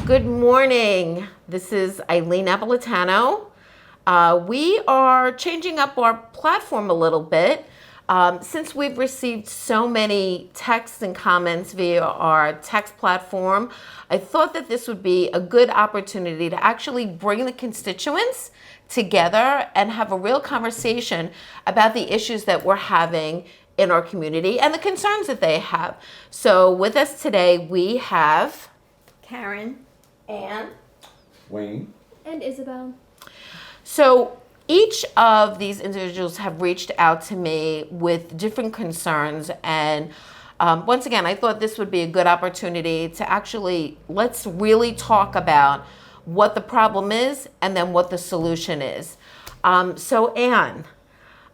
Good morning. This is Eileen Napolitano. We are changing up our platform a little bit. Since we've received so many texts and comments via our text platform, I thought that this would be a good opportunity to actually bring the constituents together and have a real conversation about the issues that we're having in our community and the concerns that they have. So with us today, we have Karen, Anne, Wayne, and Isabel. So each of these individuals have reached out to me with different concerns, and once again, I thought this would be a good opportunity to actually let's really talk about what the problem is and then what the solution is. So Anne,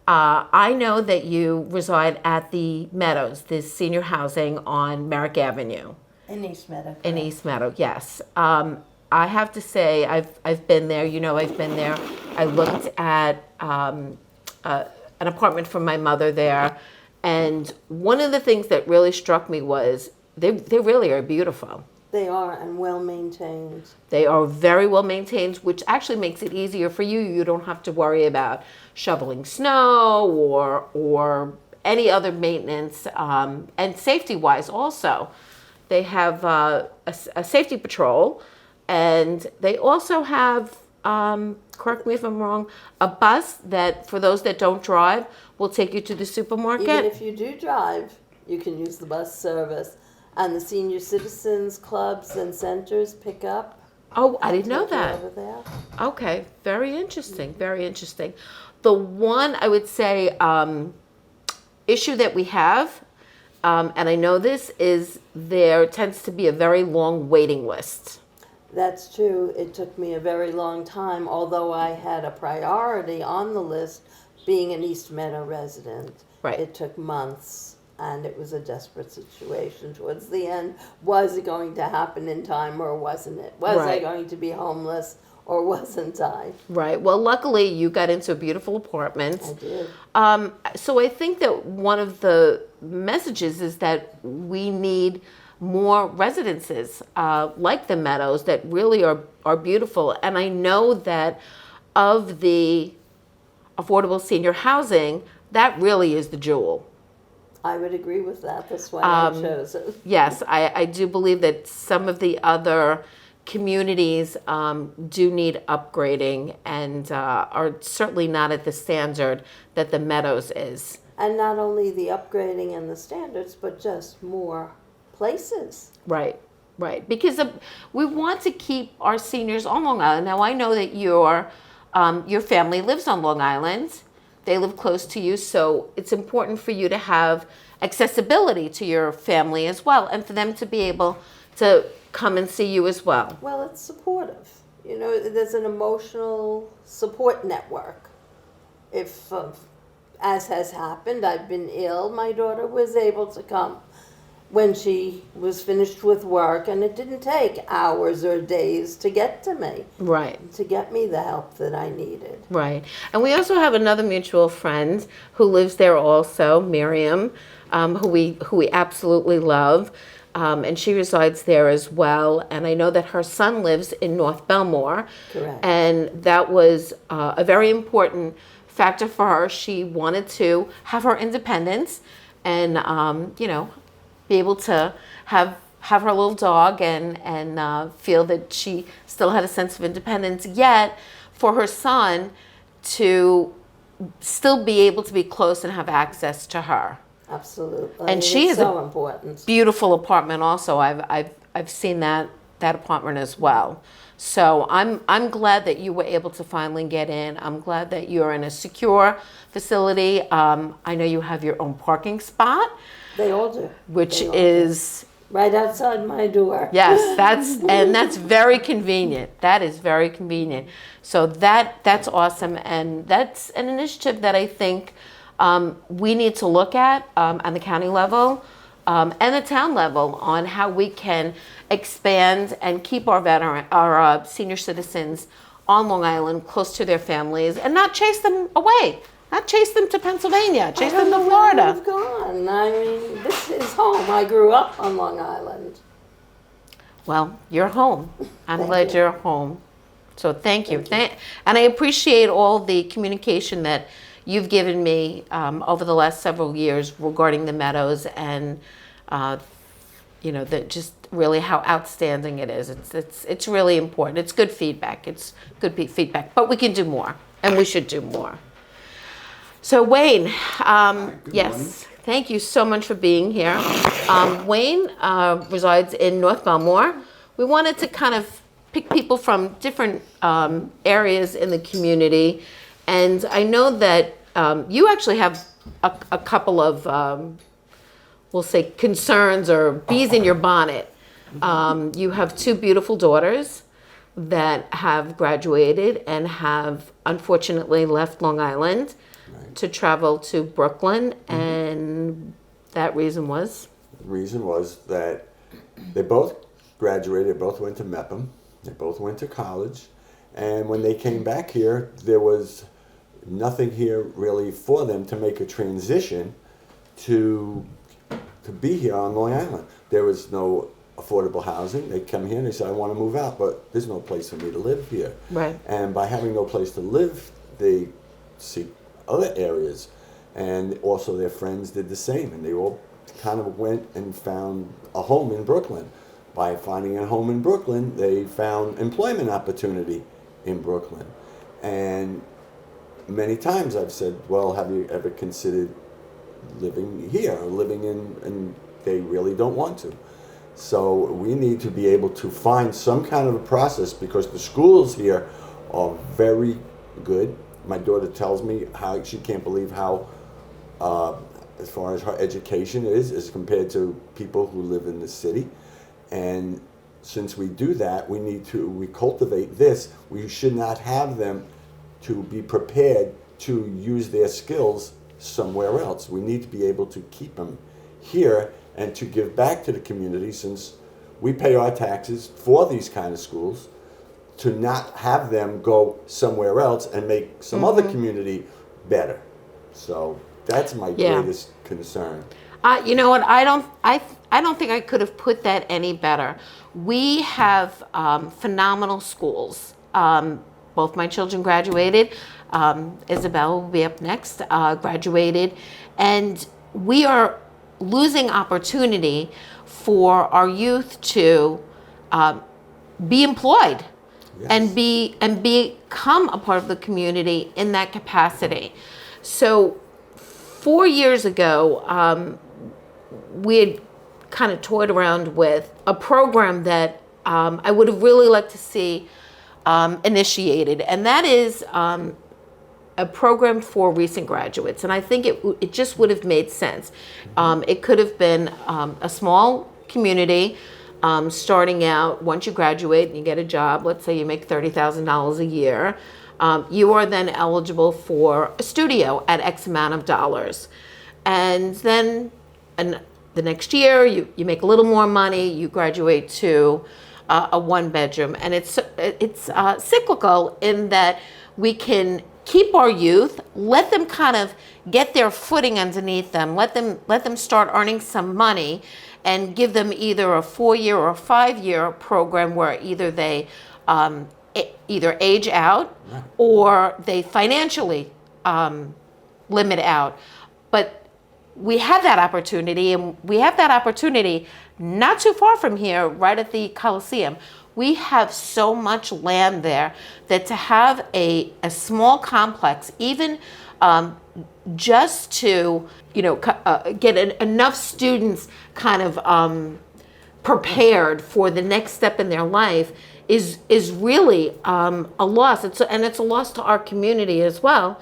I know that you reside at the Meadows, this senior housing on Merrick Avenue. In East Meadow. In East Meadow, yes. I have to say, I've been there. You know, I've been there. I looked at an apartment for my mother there, and one of the things that really struck me was they really are beautiful. They are, and well maintained. They are very well maintained, which actually makes it easier for you. You don't have to worry about shoveling snow or any other maintenance, and safety-wise also. They have a safety patrol, and they also have, correct me if I'm wrong, a bus that, for those that don't drive, will take you to the supermarket. Even if you do drive, you can use the bus service. And the senior citizens clubs and centers pick up. Oh, I didn't know take you that. over there. Okay, very interesting, very interesting. The one, I would say, issue that we have, and I know this, is there tends to be a very long waiting list. That's true. It took me a very long time, although I had a priority on the list being an East Meadow resident. Right. It took months, and it was a desperate situation towards the end. Was it going to happen in time, or wasn't it? Was I Right. going to be homeless, or wasn't I? Right. Well, luckily you got into a beautiful apartment. I did. So I think that one of the messages is that we need more residences like the Meadows that really are beautiful. And I know that of the affordable senior housing, that really is the jewel. I would agree with that. That's why I chose it. Yes, I do believe that some of the other communities do need upgrading and are certainly not at the standard that the Meadows is. And not only the upgrading and the standards, but just more places. Right, right. Because we want to keep our seniors on Long Island. Now, I know that your family lives on Long Island. They live close to you, so it's important for you to have accessibility to your family as well, and for them to be able to come and see you as well. Well, it's supportive. You know, there's an emotional support network. If, as has happened, I've been ill, my daughter was able to come when she was finished with work, and it didn't take hours or days to get to me. Right. To get me the help that I needed. Right. And we also have another mutual friend who lives there also, Miriam, who we absolutely love. And she resides there as well. And I know that her son lives in North Bellmore. Correct. And that was a very important factor for her. She wanted to have her independence and, be able to have her little dog and feel that she still had a sense of independence, yet for her son to still be able to be close and have access to her. Absolutely. And she is so important. Beautiful apartment also. I've seen that apartment as well. So I'm glad that you were able to finally get in. I'm glad that you're in a secure facility. I know you have your own parking spot. They all do. Which They all is do. Right outside my door. Yes, that's very convenient. That is very convenient. So that's awesome, and that's an initiative that I think we need to look at on the county level and the town level on how we can expand and keep our senior citizens on Long Island close to their families and not chase them away. Not chase them to Pennsylvania, chase them to Florida. I've gone. I mean, this is home. I grew up on Long Island. Well, you're home. I'm Thank glad you. you're home. So thank you. And I appreciate all the communication that you've given me over the last several years regarding the Meadows and, that just really how outstanding it is. It's really important. It's good feedback. It's good feedback. But we can do more, and we should do more. So Wayne, Good yes. morning. Thank you so much for being here. Wayne resides in North Bellmore. We wanted to kind of pick people from different areas in the community. And I know that you actually have a couple of, we'll say, concerns or bees in your bonnet. You have two beautiful daughters that have graduated and have unfortunately left Long Island to travel to Brooklyn, and that reason was? The reason was that they both graduated, they both went to MEPM, they both went to college, and when they came back here, there was nothing here really for them to make a transition to be here on Long Island. There was no affordable housing. They come here and they said, I want to move out, but there's no place for me to live here. Right. And by having no place to live, they seek other areas, and also their friends did the same, and they all kind of went and found a home in Brooklyn. By finding a home in Brooklyn, they found employment opportunity in Brooklyn. And many times I've said, well, have you ever considered living here or living in, and they really don't want to. So we need to be able to find some kind of a process, because the schools here are very good. My daughter tells me how she can't believe how, as far as her education is, as compared to people who live in the city. And since we do that, we cultivate this. We should not have them to be prepared to use their skills somewhere else. We need to be able to keep them here and to give back to the community, since we pay our taxes for these kind of schools, to not have them go somewhere else and make some other community better. So that's my greatest concern. You know what? I don't think I could have put that any better. We have phenomenal schools. Both my children graduated. Isabel will be up next. Graduated, and we are losing opportunity for our youth to be employed. Yes. and become a part of the community in that capacity. So 4 years ago, we had kind of toyed around with a program that I would have really liked to see initiated, and that is a program for recent graduates. And I think it just would have made sense. It could have been a small community. Starting out, once you graduate and you get a job, let's say you make $30,000 a year, you are then eligible for a studio at X amount of dollars. And then the next year, you make a little more money, you graduate to a one bedroom. And it's cyclical in that we can keep our youth, let them kind of get their footing underneath them, let them start earning some money, and give them either a 4-year or a 5-year program where either they either age out or they financially limit out. But we have that opportunity, and we have that opportunity not too far from here, right at the Coliseum. We have so much land there that to have a small complex, even just to get enough students kind of prepared for the next step in their life is really a loss. It's a loss to our community as well,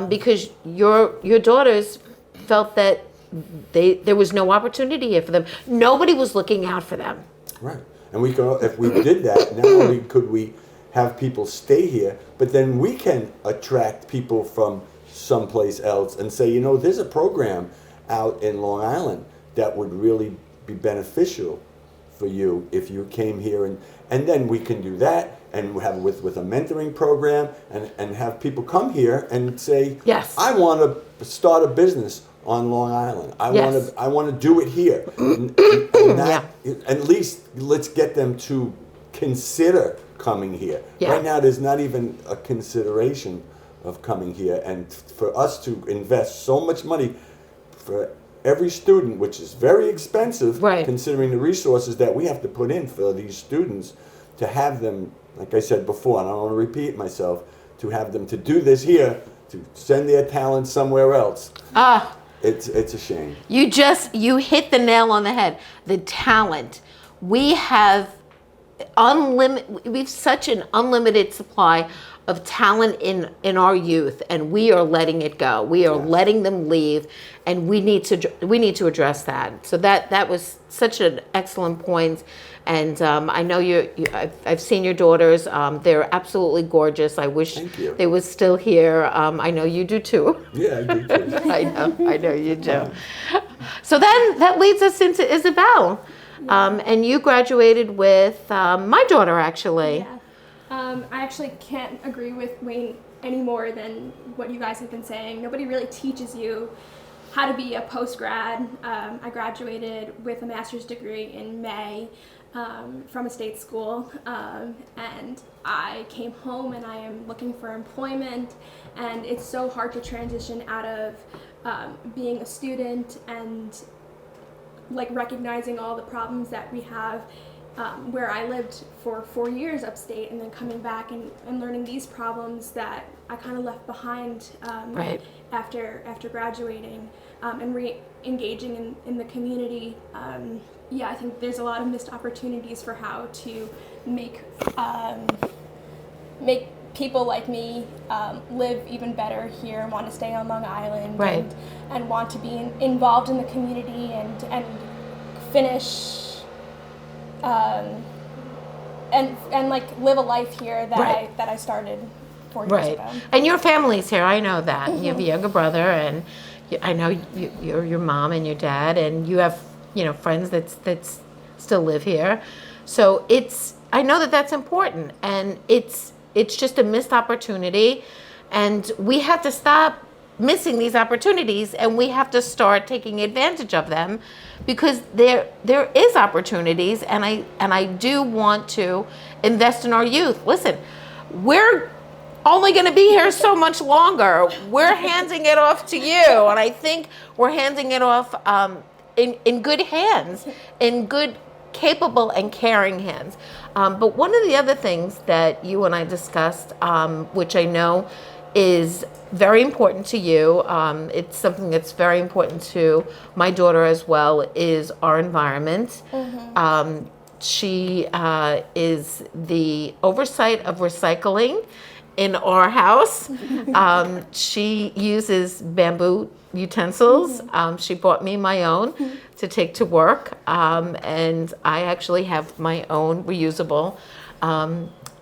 because your daughters felt that there was no opportunity here for them. Nobody was looking out for them. Right. And we can, if we did that, not only could we have people stay here, but then we can attract people from someplace else and say, there's a program out in Long Island that would really be beneficial for you if you came here, and then we can do that and have with a mentoring program and have people come here and say, yes, I want to start a business, on Long Island. Yes. I want to do it here. At least let's get them to consider coming here. Yeah. Right now, there's not even a consideration of coming here, and for us to invest so much money for every student, which is very expensive, Right. considering the resources that we have to put in for these students, to have them, like I said before, and I don't want to repeat myself, to have them to do this here, to send their talent somewhere else. It's a shame. You hit the nail on the head. The talent. We have we've such an unlimited supply of talent in our youth, and we are letting it go. We are letting them leave, and we need to address that. So that was such an excellent point. And I know I've seen your daughters. They're absolutely gorgeous. I wish Thank you. they was still here. I know you do too. Yeah, I do too. I know you do. So then that leads us into Isabel. And you graduated with my daughter, actually. Yeah. I actually can't agree with Wayne any more than what you guys have been saying. Nobody really teaches you how to be a post-grad. I graduated with a master's degree in May from a state school, and I came home and I am looking for employment, and it's so hard to transition out of being a student and like recognizing all the problems that we have where I lived for 4 years upstate, and then coming back and learning these problems that I kind of left behind Right. after graduating, and re-engaging in the community. I think there's a lot of missed opportunities for how to make people like me live even better here and want to stay on Long Island, Right. and want to be involved in the community and finish and like live a life here that Right. I started 4 years Right. ago. And your family's here. I know that. You have a younger brother, and I know you're your mom and your dad, and you have friends that's still live here. So I know that that's important, and it's just a missed opportunity, and we have to stop missing these opportunities, and we have to start taking advantage of them, because there is opportunities, and I do want to invest in our youth. Listen, we're only going to be here so much longer. We're handing it off to you, and I think we're handing it off in good hands, in good, capable and caring hands. But one of the other things that you and I discussed, which I know is very important to you, it's something that's very important to my daughter as well, is our environment. She is the oversight of recycling in our house. She uses bamboo utensils. She bought me my own to take to work, and I actually have my own reusable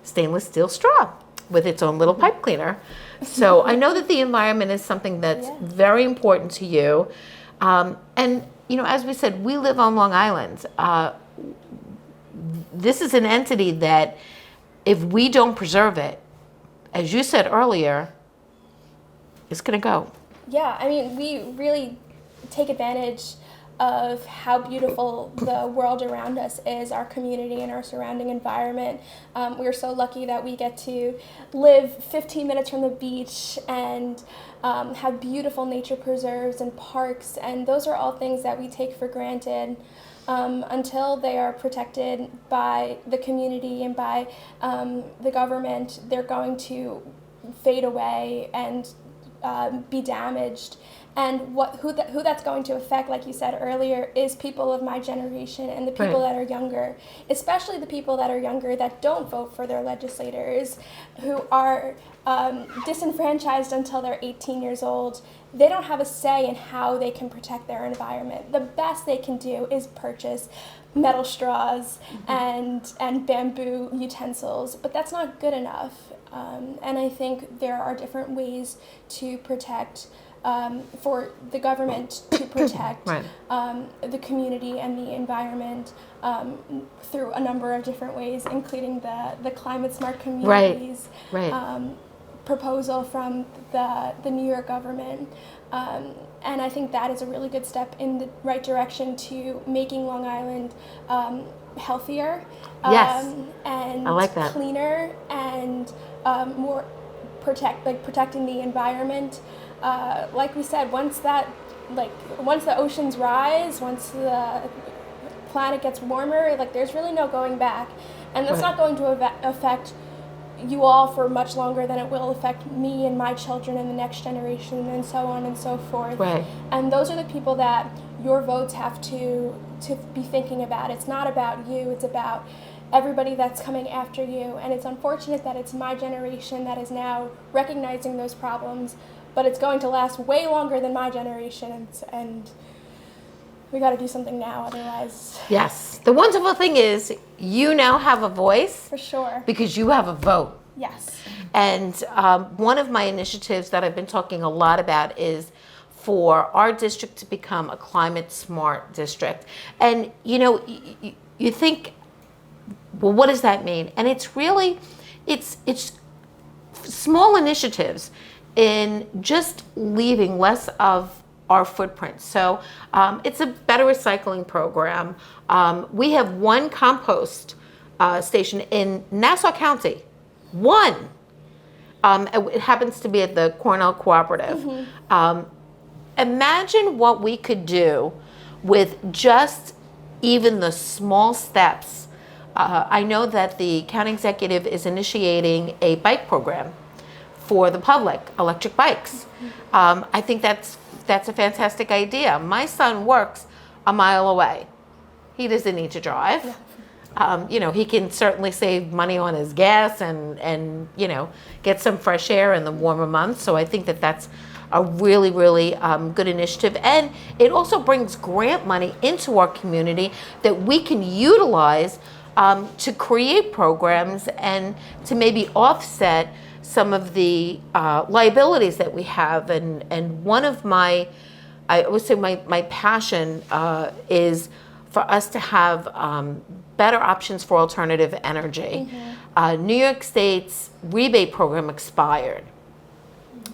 stainless steel straw with its own little pipe cleaner. So I know that the environment is something that's very important to you. And as we said, we live on Long Island. This is an entity that if we don't preserve it, as you said earlier, it's going to go. Yeah, I mean, we really take advantage of how beautiful the world around us is, our community and our surrounding environment. We're so lucky that we get to live 15 minutes from the beach and have beautiful nature preserves and parks, and those are all things that we take for granted. Until they are protected by the community and by the government, they're going to fade away and be damaged. And who that's going to affect, like you said earlier, is people of my generation and the people that are younger, especially the people that are younger that don't vote for their legislators, who are disenfranchised until they're 18 years old. They don't have a say in how they can protect their environment. The best they can do is purchase metal straws and bamboo utensils, but that's not good enough. And I think there are different ways to protect, for the government to protect the community and the environment through a number of different ways, including the climate smart communities. proposal from the New York government. And I think that is a really good step in the right direction to making Long Island healthier, Yes. and I like that. cleaner, and more protecting the environment. Like we said, once the oceans rise, once the planet gets warmer, there's really no going back, and that's Right. not going to affect you all for much longer than it will affect me and my children and the next generation, and so on and so forth. Right. And those are the people that your votes have to be thinking about. It's not about you, it's about everybody that's coming after you. And it's unfortunate that it's my generation that is now recognizing those problems, but it's going to last way longer than my generation, and we got to do something now, otherwise. Yes. The wonderful thing is you now have a voice For sure. because you have a vote. Yes. And one of my initiatives that I've been talking a lot about is for our district to become a climate smart district. And you think, well, what does that mean? And it's really, it's small initiatives in just leaving less of our footprint. So it's a better recycling program. We have one compost station in Nassau County. One. It happens to be at the Cornell Cooperative. Mm-hmm. Imagine what we could do with just even the small steps. I know that the county executive is initiating a bike program for the public, electric bikes. I think that's a fantastic idea. My son works a mile away. He doesn't need to drive. He can certainly save money on his gas and get some fresh air in the warmer months. So I think that that's a really, really good initiative. And it also brings grant money into our community that we can utilize to create programs and to maybe offset some of the liabilities that we have. And one of my passion is for us to have better options for alternative energy. Mm-hmm. New York State's rebate program expired.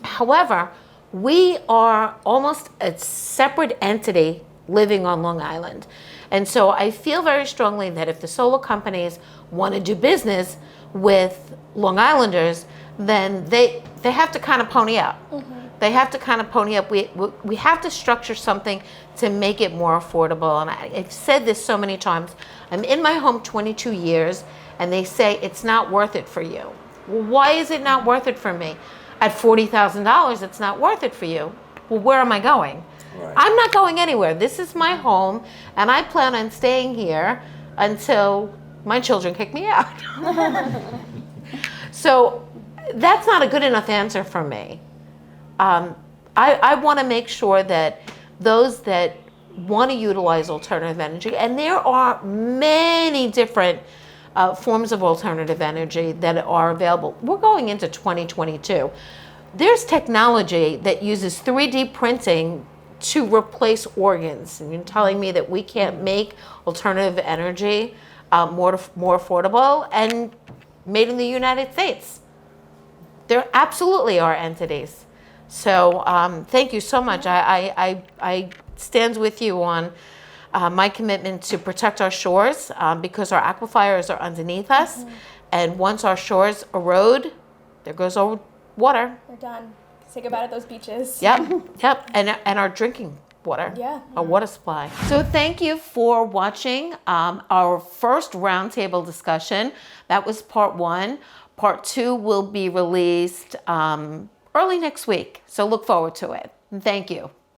However, we are almost a separate entity living on Long Island. And so I feel very strongly that if the solar companies want to do business with Long Islanders, then they have to kind of pony up. Mm-hmm. They have to kind of pony up. We have to structure something to make it more affordable. And I've said this so many times. I'm in my home 22 years, and they say it's not worth it for you. Well, why is it not worth it for me? At $40,000, it's not worth it for you. Well, where am I going? Right. I'm not going anywhere. This is my home, and I plan on staying here until my children kick me out. So that's not a good enough answer for me. I want to make sure that those that want to utilize alternative energy, and there are many different forms of alternative energy that are available. We're going into 2022. There's technology that uses 3D printing to replace organs. And you're telling me that we can't make alternative energy more affordable and made in the United States. There absolutely are entities. So thank you so much. I stand with you on my commitment to protect our shores because our aquifers are underneath us. Mm-hmm. And once our shores erode, there goes our water. We're done. Say goodbye to those beaches. Yep. And our drinking water. Yeah. Our water supply. So thank you for watching our first roundtable discussion. That was part 1. Part 2 will be released early next week. So look forward to it. Thank you.